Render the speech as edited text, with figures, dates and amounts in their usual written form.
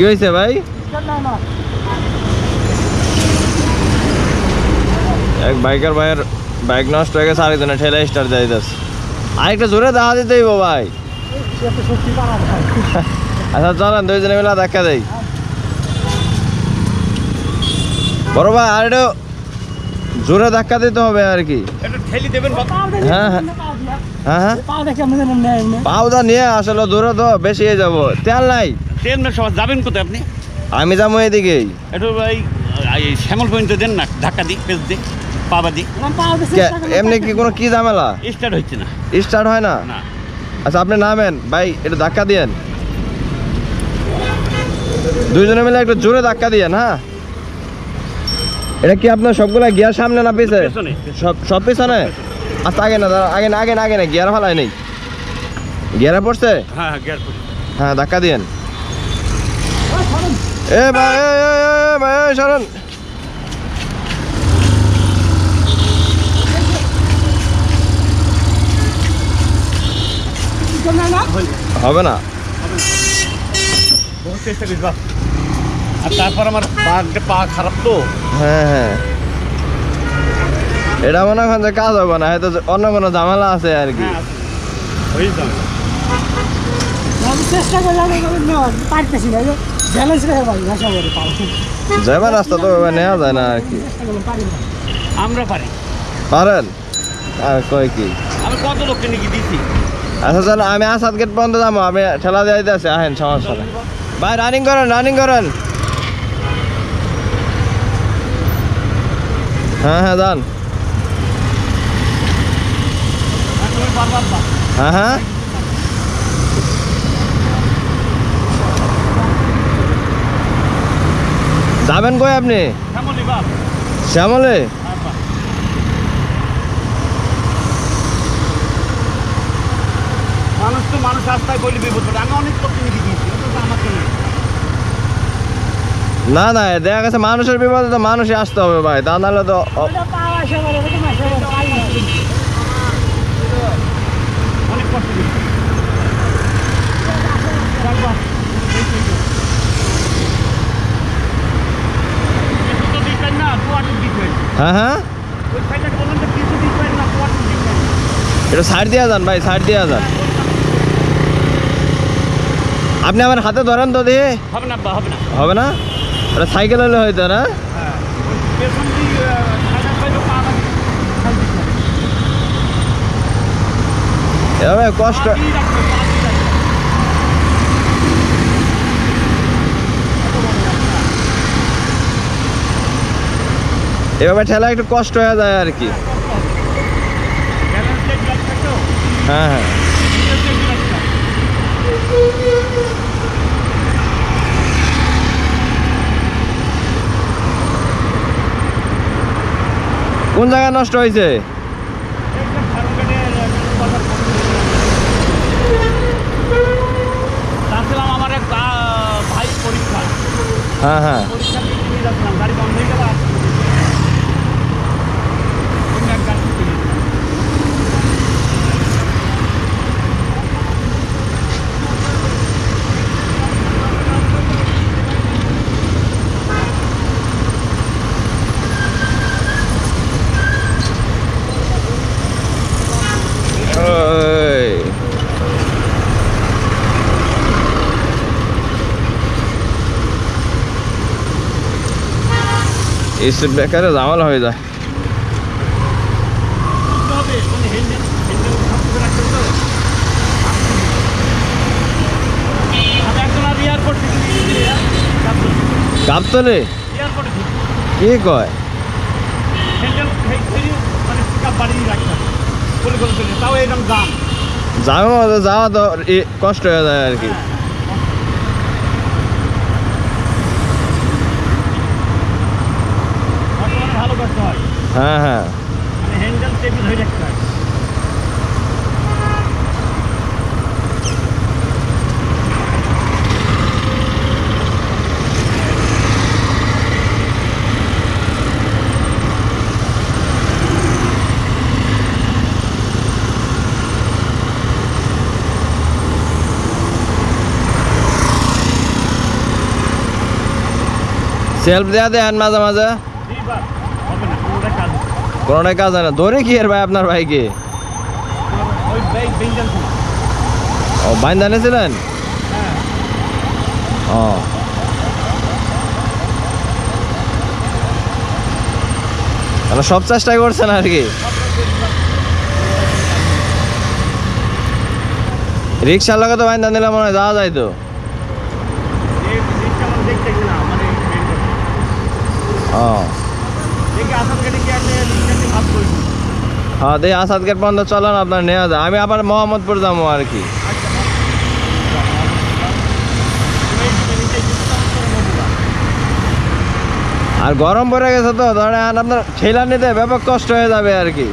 হয়েছে ভাই? এক বাইকার ভাইয়ের বাইক নষ্ট হয়ে গেছে, আরেকজনে ঠেলে স্টার্ট দিয়ে দিতেছে। আরেকটা জোরে দেখা দিতে হইব ভাই। আচ্ছা চলেন দুইজনে মিলে ধাক্কা দেই। বড় ভাই আর একটু জোরে ধাক্কা দিতে হবে আর কি। হ্যাঁ হ্যাঁ হ্যাঁ হ্যাঁ পাউদা নিয়ে আসলে দূরে তো বেশি হয়ে যাবো। তেল নাই। তেল না সবাই যাবেন কোথায় আপনি? আমি যাবো এদিকেই। একটু ভাই শ্যামল পর্যন্ত দেন না, ধাক্কা দিই, পেজ দিই, পাবা দিই। এমনি কি কোনো কি ঝামেলা? স্টার্ট হচ্ছে না। স্টার্ট হয় না? আচ্ছা আপনি নামেন ভাই, একটু ধাক্কা দিয়েন, দুইজনে মিলে একটু জোরে ধাক্কা দিয়েন। হ্যাঁ এটা কি আপনার সবগুলা গিয়ার সামনে না পিছে? সব পিছনে। আচ্ছা আগে না আগে না আগে না আগে না গিয়ার ফালাই নেই, গিয়ারে পড়ছে। হ্যাঁ ধাক্কা দিয়েন। এ ভাই ভাই সরেন। হবে না। আর তারপর আমার পা খারাপ তো। হ্যাঁ হ্যাঁ এটা মনে করেন যে কাজ হবে না, হয়তো অন্য কোনো ঝামেলা আছে আর কি। যাবে রাস্তা তো নেওয়া যায় না আর কি। আমরা পারি। পারেন? আর কয় কি আমি কত লোককে নাকি দিছি। আচ্ছা চলো আমি আসাদ গেট পর্যন্ত যাবো, আমি ঠেলা দিয়ে দিতেছি, আহেন সমস্যা নেই ভাই। রানিং করেন রানিং করেন। হ্যাঁ হ্যাঁ যান। হ্যাঁ হ্যাঁ যাবেন কই আপনি? শ্যামলে। মানুষ তো মানুষ রাস্তায় বলি বিপদ, আমি অনেক লোককে নিয়ে দিয়েছি, আমাকে না না দেখা গেছে মানুষের বিপদে তো মানুষই আসতে হবে ভাই, তা নাহলে তো। অনেক কষ্ট দিচ্ছি। হ্যাঁ হ্যাঁ এটা সাইড দিয়া যান ভাই, সাইড দিয়া যান। আপনি আমার হাতে ধরেন তো দিয়ে। হবে না হবে না হবে না, এটা সাইকেল হলে হইতো না। এভাবে কষ্ট। এভাবে ঠেলা একটু কষ্ট হয়ে যায় আর কি। হ্যাঁ হ্যাঁ কোন জায়গায় নষ্ট হয়েছে? আমার এক ভাই পরীক্ষা। হ্যাঁ হ্যাঁ পরীক্ষা দিতে যাচ্ছিলাম, গাড়ি বন্ধ হয়ে গেল। স্পিড ব্রেকারে ঝামেলা হয়ে যায়। গাবতলে কি কয়? যাওয়া তো কষ্ট হয়ে যায় আর কি। হ্যাঁ হ্যাঁ হ্যান্ডেল টেবিল হয়ে রাখতে হয়। সেলফ দেয়া দেন মাঝে মাঝে, এইবার হবে না, কোনোটা কাজ হবে না। কোনোটাই কাজ হয় না। ধরে কি এর ভাই আপনার ভাইকে? ওই বেঞ্জাল ছিল। ও বাইন জানিয়েছিলেন? হ্যাঁ, ও মানে সব চেষ্টাই করছেন আর কি। রিক্সার লগে তো বাইন দিলে মনে হয় যাওয়া যায় তো। এই জিনিসটা আমরা দেখতে গেলাম, মানে মেন রোড। ও দেখি আসাম গেটে কি একটা রিক্সাতে ভাব করেছি। হ্যাঁ দেখি আসাদ গেট পর্যন্ত চলেন, আপনার নেওয়া যায়। আমি আবার মোহাম্মদপুর যাবো আর কি। আর গরম পড়ে গেছে তো, ধরেন আপনার ঠেলা নিতে ব্যাপক কষ্ট হয়ে যাবে আর কি।